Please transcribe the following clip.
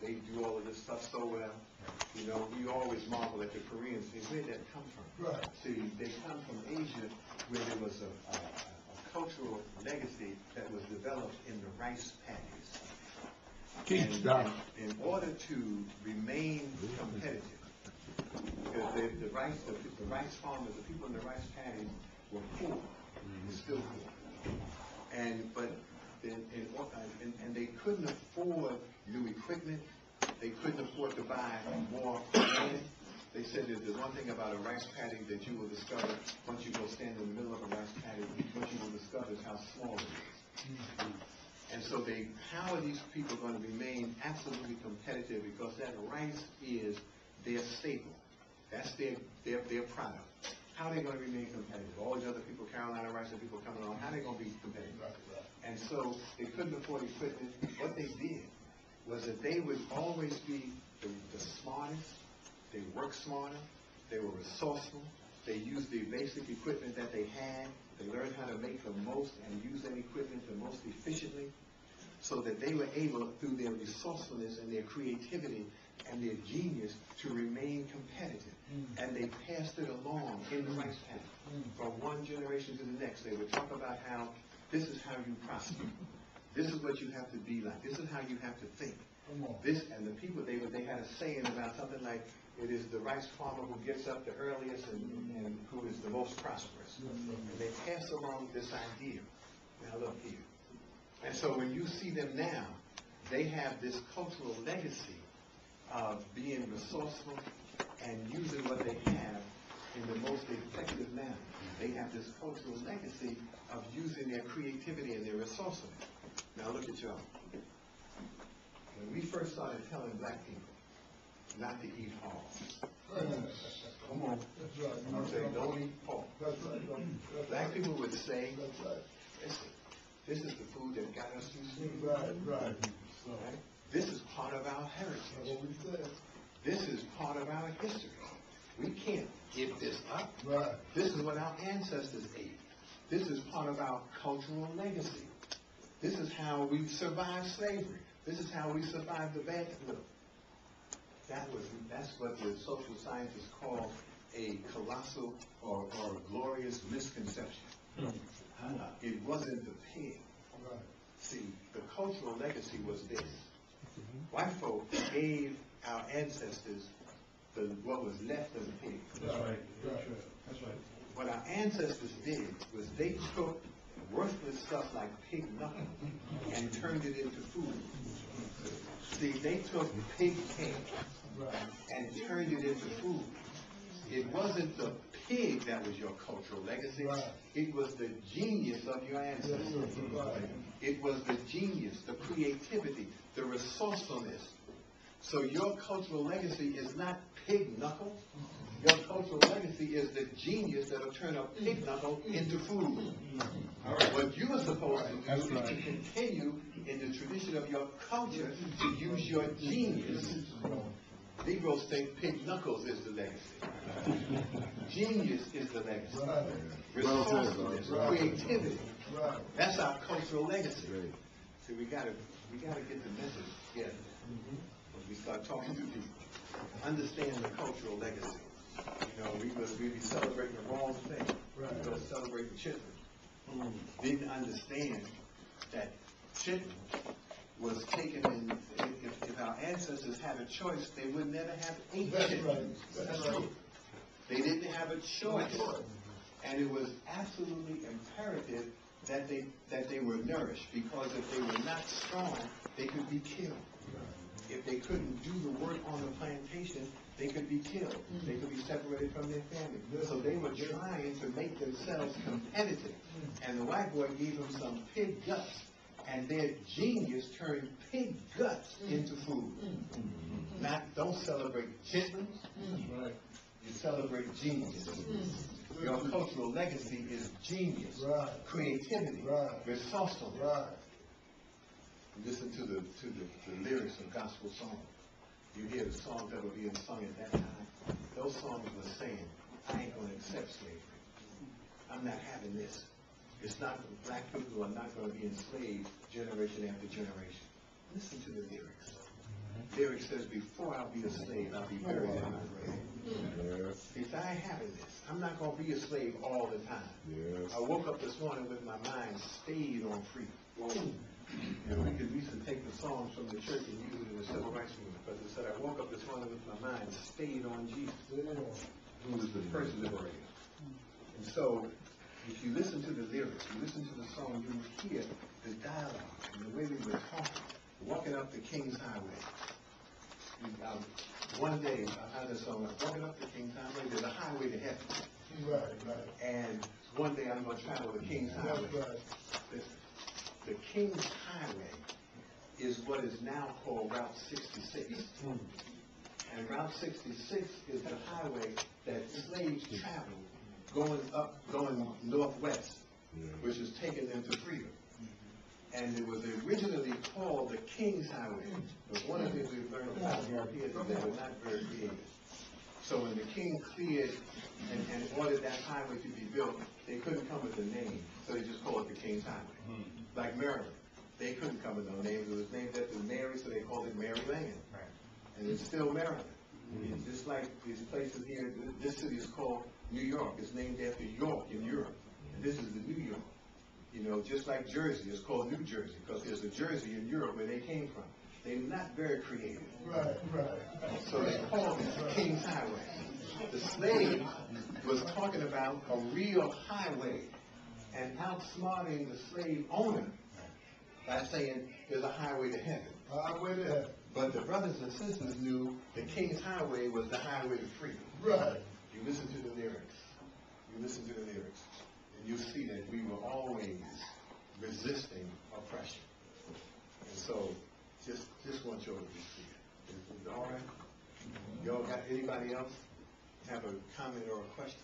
they do all of this stuff so well. You know, we always marvel at the Koreans. Where did that come from? Right. See, they come from Asia, where there was a cultural legacy that was developed in the rice paddies. And in order to remain competitive, because the rice farmers, the people in the rice paddies were poor, still poor, and they couldn't afford new equipment. They couldn't afford to buy more land. They said that the one thing about a rice paddy that you will discover once you go stand in the middle of a rice paddy, what you will discover is how small it is. And so how are these people going to remain absolutely competitive? Because that rice is their staple. That's their product. How are they going to remain competitive? All these other people, Carolina rice and people coming along, how are they going to be competitive? And so they couldn't afford equipment. What they did was that they would always be the smartest. They worked smarter. They were resourceful. They used the basic equipment that they had. They learned how to make the most and use that equipment the most efficiently, so that they were able, through their resourcefulness and their creativity and their genius, to remain competitive. And they passed it along in the rice paddy. From one generation to the next, they would talk about how this is how you prosper. This is what you have to be like. This is how you have to think. This, and the people, they had a saying about something like, it is the rice farmer who gets up the earliest and who is the most prosperous. And they pass along this idea. Now look here. And so when you see them now, they have this cultural legacy of being resourceful and using what they have in the most effective manner. They have this cultural legacy of using their creativity and their resourcefulness. Now look at y'all. When we first started telling black people not to eat hog, come on, I'm saying don't eat pork. Black people would say, listen, this is the food that got us through slavery. Right. This is part of our heritage. This is part of our history. We can't give this up. This is what our ancestors ate. This is part of our cultural legacy. This is how we survived slavery. This is how we survived the bad look. That's what the social scientists call a colossal or a glorious misconception. It wasn't the pig. See, the cultural legacy was this. White folk gave our ancestors what was left of the pig. That's right. That's right. What our ancestors did was they took worthless stuff like pig knuckle and turned it into food. See, they took pig tail and turned it into food. It wasn't the pig that was your cultural legacy. It was the genius of your ancestors. It was the genius, the creativity, the resourcefulness. So your cultural legacy is not pig knuckle. Your cultural legacy is the genius that will turn a pig knuckle into food. All right. What you are supposed to do is to continue in the tradition of your culture to use your genius. Negroes think pig knuckles is the legacy. Genius is the legacy. Resourcefulness, creativity. That's our cultural legacy. See, we gotta get the message together. When we start talking to people, understand the cultural legacy. You know, we be celebrating the wrong thing. We go celebrate the chitlin. Didn't understand that chitlin was taken in. If our ancestors had a choice, they would never have ate chitlin. That's true. They didn't have a choice, and it was absolutely imperative that they were nourished, because if they were not strong, they could be killed. If they couldn't do the work on the plantation, they could be killed. They could be separated from their family. So they were trying to make themselves competitive. And the white boy gave them some pig guts. And their genius turned pig guts into food. Don't celebrate chitlins. You celebrate genius. Your cultural legacy is genius, creativity, resourcefulness. Listen to the lyrics of gospel songs. You hear the songs that were being sung at that time. Those songs were saying, I ain't going to accept slavery. I'm not having this. It's not black people who are not going to be enslaved generation after generation. Listen to the lyrics. lyric says, before I'll be a slave, I'll be buried in my grave. Yes. He said, I ain't having this. I'm not going to be a slave all the time. Yes. I woke up this morning with my mind stayed on freedom. You know, we used to take the songs from the church and use it in the civil rights movement, because it said, I woke up this morning with my mind stayed on Jesus, who is the first liberator. And so, if you listen to the lyrics, you listen to the song, you will hear the dialogue and the way we were talking, walking up the King's Highway. One day, I heard a song, walking up the King's Highway, there's a highway to heaven. Right, right. And one day I'm going to travel the King's Highway. Right. The King's Highway is what is now called Route 66. And Route 66 is the highway that slaves traveled going northwest, which has taken them to freedom. And it was originally called the King's Highway. But one of the things we've learned about Europeans is they were not very creative. So when the king cleared and ordered that highway to be built, they couldn't come with a name, so they just called it the King's Highway. Like Maryland, they couldn't come with no name. It was named after Mary, so they called it Mary Land. And it's still Maryland. It's just like these places here, this city is called New York. It's named after York in Europe. And this is the New York. You know, just like Jersey, it's called New Jersey, because there's a Jersey in Europe where they came from. They're not very creative. Right, right. So they called it the King's Highway. The slave was talking about a real highway and outsmarting the slave owner by saying there's a highway to heaven. Highway to heaven. But the brothers and sisters knew the King's Highway was the highway to freedom. Right. You listen to the lyrics. You listen to the lyrics. And you see that we were always resisting oppression. And so, just want y'all to see it. Is it all right? Y'all got anybody else have a comment or a question?